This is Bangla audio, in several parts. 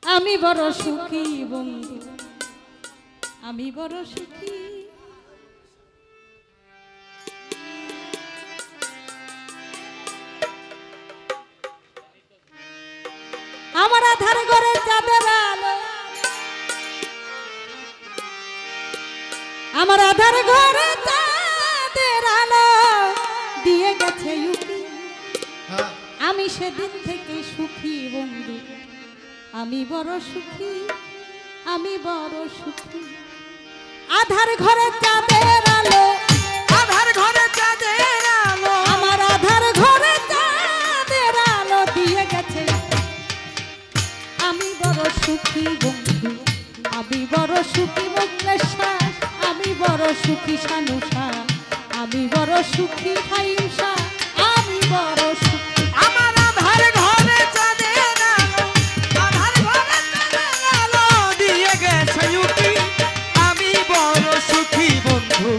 আমি বড় সুখী বন্ধু, আমি বড় সুখী। আমার আধার ঘরে চাঁদের আলো, আমার আধার ঘরে চাঁদের আলো দিয়ে গেছে ইউকি। আমি সেদিন থেকে সুখী বন্ধু, আমি বড় সুখী, আমি বড় সুখী। আধার ঘরে চাঁদের আলো, আধার ঘরে চাঁদের আলো, আমার আধার ঘরে চাঁদের আলো দিয়ে গেছে। আমি বড় সুখী বন্ধু, আমি বড় সুখী মগ্নেশা, আমি বড় সুখী সানুষা, আমি বড় সুখী হাইসা, আমি বড় সুখী। আমার আধার ঘরে চাঁদের আলো, আধার ঘরে চাঁদের আলো দিয়ে গেছে ইউকি। আমি বড় সুখী বন্ধু,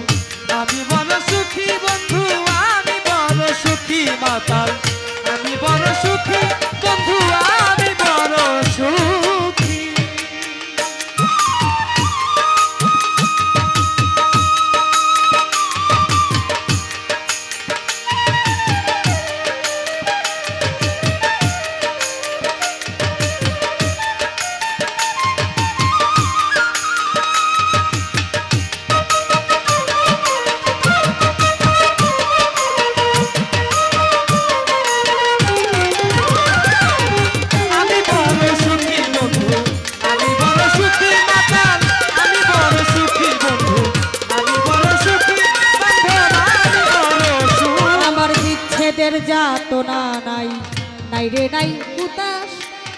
আমি বড় সুখী বন্ধু, আমি বড় সুখী মাতাল, আমি বড় সুখী বন্ধু, আমি বড় সুখী। যাতনা নাই, নাই রে নাই হুতাশ,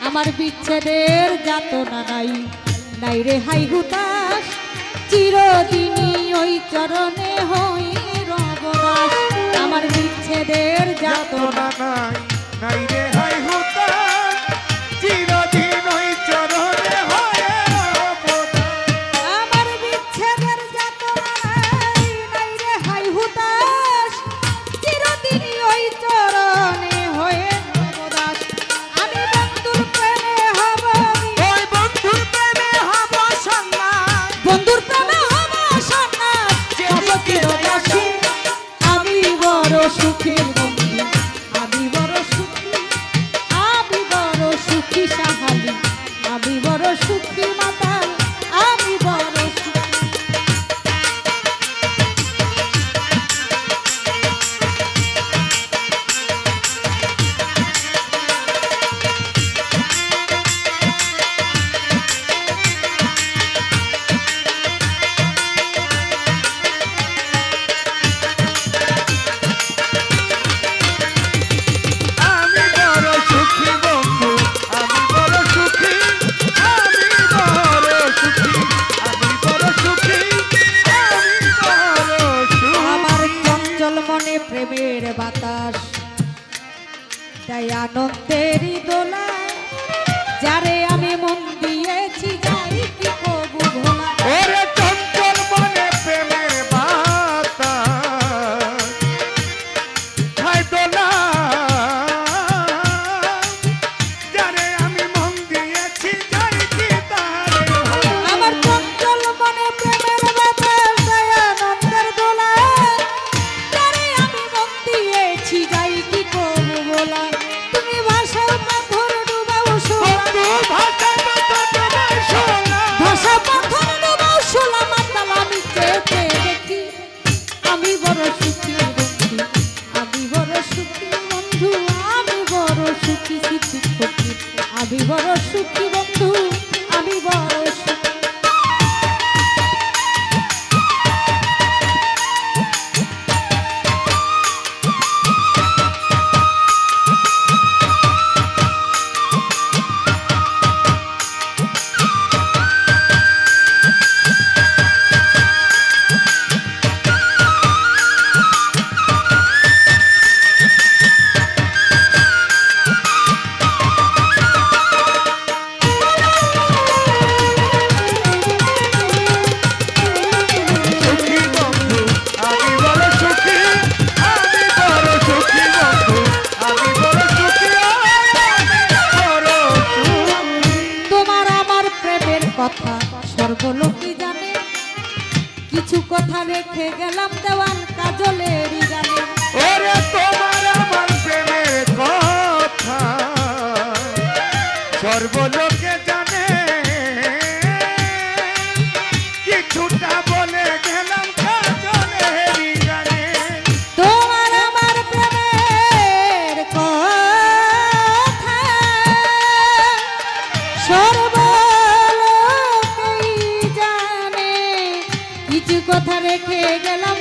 আমার বিচ্ছেদের যাতনা নাই, নাই রে হাই হুতাশ। চিরদিনই ওই চরণে হই রবদাস, আমার বিচ্ছেদের যাতনা নাই, নাই রে হাই হুতাশ, চিরদিন ওই চরণে হই রবদাস। আমার বিচ্ছেদের যাতনা নাই, নাই রে হাই হুতাশ, চিরদিনই ওই চরণে হয়ে রবদাস। আমি বন্ধুর প্রেমে হব, ওই বন্ধুর প্রেমে হব সন্ন্যাস, বন্ধুর প্রেমে হব সন্ন্যাস, হব চিরদাসী। আমি বড় সুখী বন্ধু, আমি বড় সুখী, আমি বড় সুখী সাহালি, আমি বড় সুখী মাতাল, আমি বড় সুখী। আমি বড় সুখী বন্ধু, আমি বড় সুখী, আমি বড় সুখী, আমি বড় সুখী, আমি বড় সুখী। আমার চঞ্চল মনে প্রেমের বাতাস তাই আনন্দেরই দোলা, যারে আমি মন দিয়েছি যাই কি কবু ভোলা। ওরে চঞ্চল মনে প্রেমের বাতাস খায় দোলা, যারে আমি মন দিয়েছি যাই কি তারে ভোলা। আমার চঞ্চল মনে প্রেমের বাতাস তাই আনন্দের দোলা, যারে আমি মন দিয়েছি যাই কি কবু ভোলা। তুমি ভাষাও পাথর ডুবাও সোলা, ভাষা পাথর ডুবাও সোলা মাতাল, আমি চেয়ে চেয়ে দেখি। আমি বড় সুখী বন্ধু, আমি বড় সুখী বন্ধু, আমি বড় সুখী সিদ্ধি ফকির, আমি বড় সুখী বন্ধু, আমি বড় সুখী। কথা রেখে গেলাম দেওয়ান কাজলের গানে। ওরে তোমার আমার প্রেমের কথা সর্বলোকে জানে, কিছুটা বলে গেলাম কাজলের গানে। তোমার আমার প্রেমের কথা সর্বলোকেই জানে, কিছু কথা রেখে গেলাম